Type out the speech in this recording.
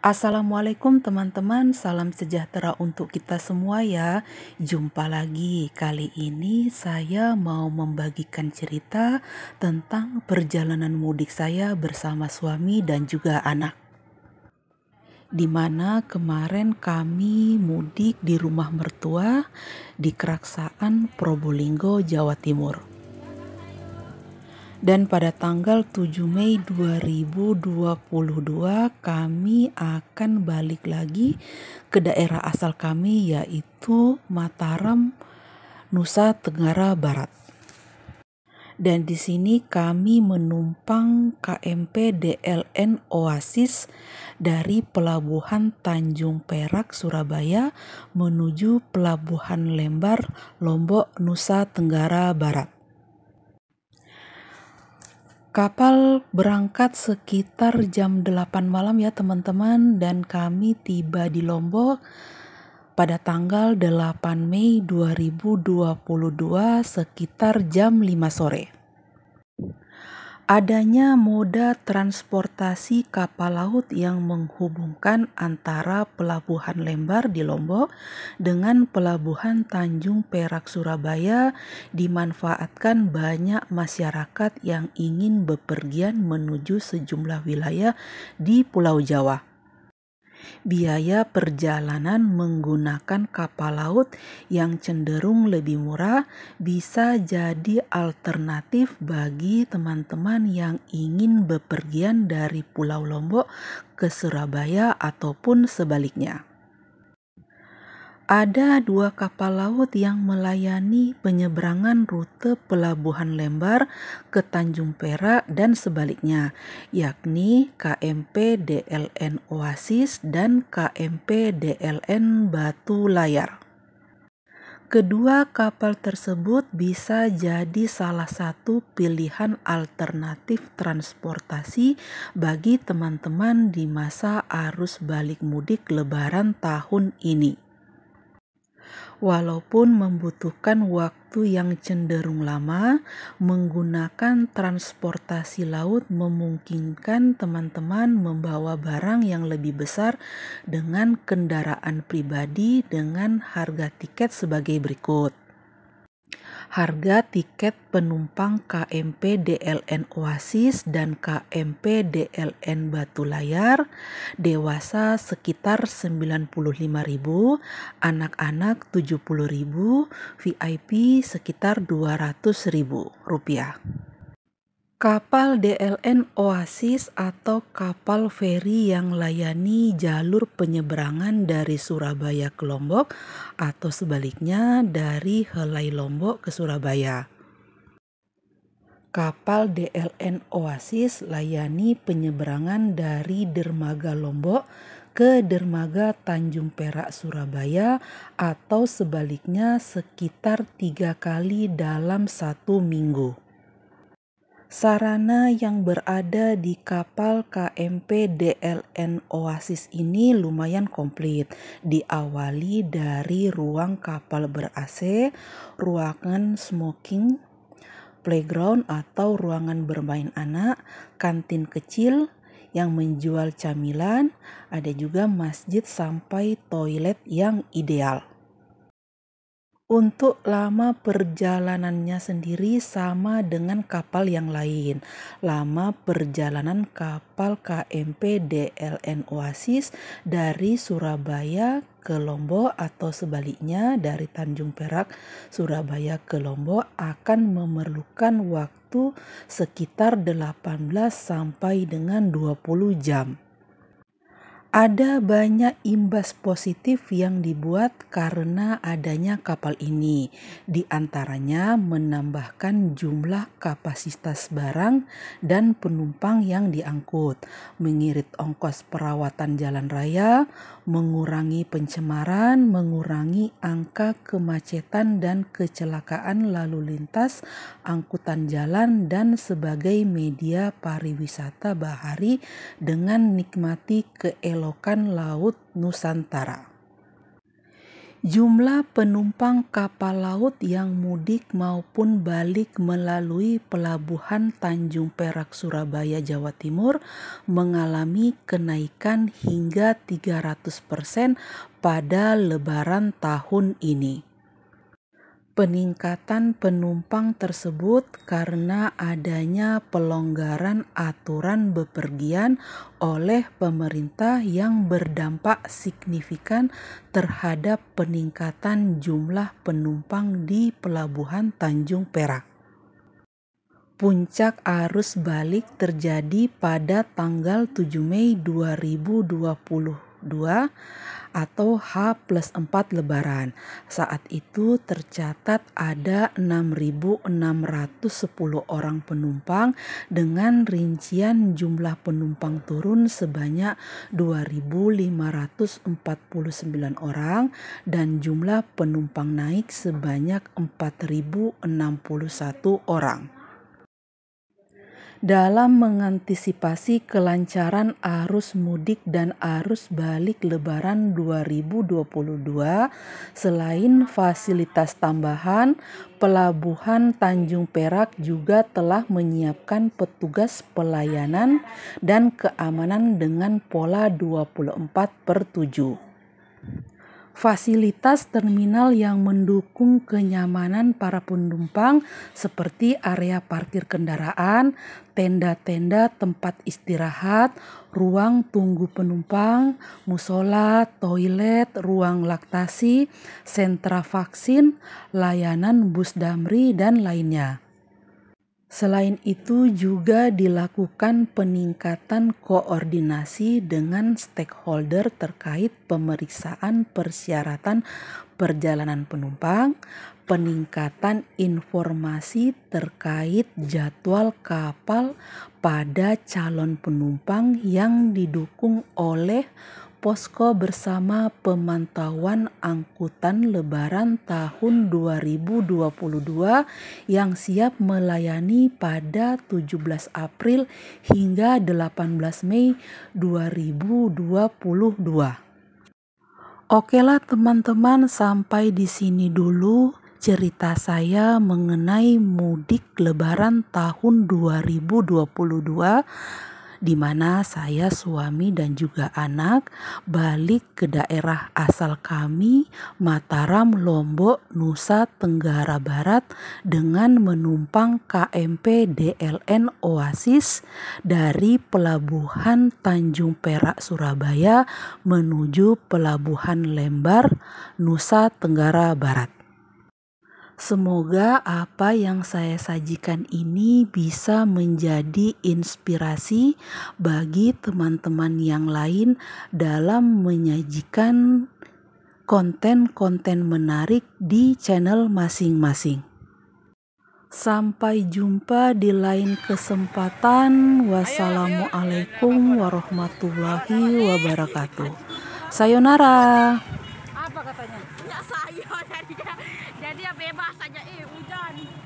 Assalamualaikum teman-teman, salam sejahtera untuk kita semua ya. Jumpa lagi, kali ini saya mau membagikan cerita tentang perjalanan mudik saya bersama suami dan juga anak. Di mana kemarin kami mudik di rumah mertua di Keraksaan, Probolinggo, Jawa Timur. Dan pada tanggal 7 Mei 2022 kami akan balik lagi ke daerah asal kami, yaitu Mataram, Nusa Tenggara Barat. Dan di sini kami menumpang KMP DLN Oasis dari Pelabuhan Tanjung Perak, Surabaya menuju Pelabuhan Lembar, Lombok, Nusa Tenggara Barat. Kapal berangkat sekitar jam 8 malam ya teman-teman, dan kami tiba di Lombok pada tanggal 8 Mei 2022 sekitar jam 5 sore. Adanya moda transportasi kapal laut yang menghubungkan antara Pelabuhan Lembar di Lombok dengan Pelabuhan Tanjung Perak Surabaya dimanfaatkan banyak masyarakat yang ingin bepergian menuju sejumlah wilayah di Pulau Jawa. Biaya perjalanan menggunakan kapal laut yang cenderung lebih murah bisa jadi alternatif bagi teman-teman yang ingin bepergian dari Pulau Lombok ke Surabaya ataupun sebaliknya. Ada 2 kapal laut yang melayani penyeberangan rute Pelabuhan Lembar ke Tanjung Perak dan sebaliknya, yakni KMP DLN Oasis dan KMP DLN Batu Layar. Kedua kapal tersebut bisa jadi salah satu pilihan alternatif transportasi bagi teman-teman di masa arus balik mudik Lebaran tahun ini. Walaupun membutuhkan waktu yang cenderung lama, menggunakan transportasi laut memungkinkan teman-teman membawa barang yang lebih besar dengan kendaraan pribadi dengan harga tiket sebagai berikut. Harga tiket penumpang KMP DLN Oasis dan KMP DLN Batu Layar dewasa sekitar 95.000, anak-anak 70.000, VIP sekitar 200.000 rupiah. Kapal DLN Oasis atau kapal feri yang layani jalur penyeberangan dari Surabaya ke Lombok atau sebaliknya dari Helai Lombok ke Surabaya. Kapal DLN Oasis layani penyeberangan dari dermaga Lombok ke dermaga Tanjung Perak Surabaya atau sebaliknya sekitar 3 kali dalam 1 minggu. Sarana yang berada di kapal KMP DLN Oasis ini lumayan komplit. Diawali dari ruang kapal ber-AC, ruangan smoking, playground atau ruangan bermain anak, kantin kecil yang menjual camilan, ada juga masjid sampai toilet yang ideal. Untuk lama perjalanannya sendiri sama dengan kapal yang lain. Lama perjalanan kapal KMP DLN Oasis dari Surabaya ke Lombok atau sebaliknya dari Tanjung Perak Surabaya ke Lombok akan memerlukan waktu sekitar 18 sampai dengan 20 jam. Ada banyak imbas positif yang dibuat karena adanya kapal ini. Di antaranya menambahkan jumlah kapasitas barang dan penumpang yang diangkut, mengirit ongkos perawatan jalan raya, mengurangi pencemaran, mengurangi angka kemacetan dan kecelakaan lalu lintas, angkutan jalan, dan sebagai media pariwisata bahari dengan nikmati keelokan Laut Nusantara. Jumlah penumpang kapal laut yang mudik maupun balik melalui pelabuhan Tanjung Perak Surabaya Jawa Timur mengalami kenaikan hingga 300% pada Lebaran tahun ini. Peningkatan penumpang tersebut karena adanya pelonggaran aturan bepergian oleh pemerintah yang berdampak signifikan terhadap peningkatan jumlah penumpang di Pelabuhan Tanjung Perak. Puncak arus balik terjadi pada tanggal 7 Mei 2022 atau H+4 Lebaran. Saat itu tercatat ada 6.610 orang penumpang dengan rincian jumlah penumpang turun sebanyak 2.549 orang dan jumlah penumpang naik sebanyak 4.061 orang. Dalam mengantisipasi kelancaran arus mudik dan arus balik Lebaran 2022, selain fasilitas tambahan, Pelabuhan Tanjung Perak juga telah menyiapkan petugas pelayanan dan keamanan dengan pola 24/7. Fasilitas terminal yang mendukung kenyamanan para penumpang seperti area parkir kendaraan, tenda-tenda tempat istirahat, ruang tunggu penumpang, musola, toilet, ruang laktasi, sentra vaksin, layanan bus damri, dan lainnya. Selain itu juga dilakukan peningkatan koordinasi dengan stakeholder terkait pemeriksaan persyaratan perjalanan penumpang, peningkatan informasi terkait jadwal kapal pada calon penumpang yang didukung oleh Posko Bersama Pemantauan Angkutan Lebaran tahun 2022 yang siap melayani pada 17 April hingga 18 Mei 2022. Okelah teman-teman, sampai di sini dulu cerita saya mengenai mudik Lebaran tahun 2022, di mana saya, suami, dan juga anak balik ke daerah asal kami, Mataram, Lombok, Nusa Tenggara Barat, dengan menumpang KMP DLN Oasis dari Pelabuhan Tanjung Perak Surabaya menuju Pelabuhan Lembar, Nusa Tenggara Barat. Semoga apa yang saya sajikan ini bisa menjadi inspirasi bagi teman-teman yang lain dalam menyajikan konten-konten menarik di channel masing-masing. Sampai jumpa di lain kesempatan. Wassalamualaikum warahmatullahi wabarakatuh. Sayonara. Apa katanya? Ya saya jadi ya bebas saja hujan.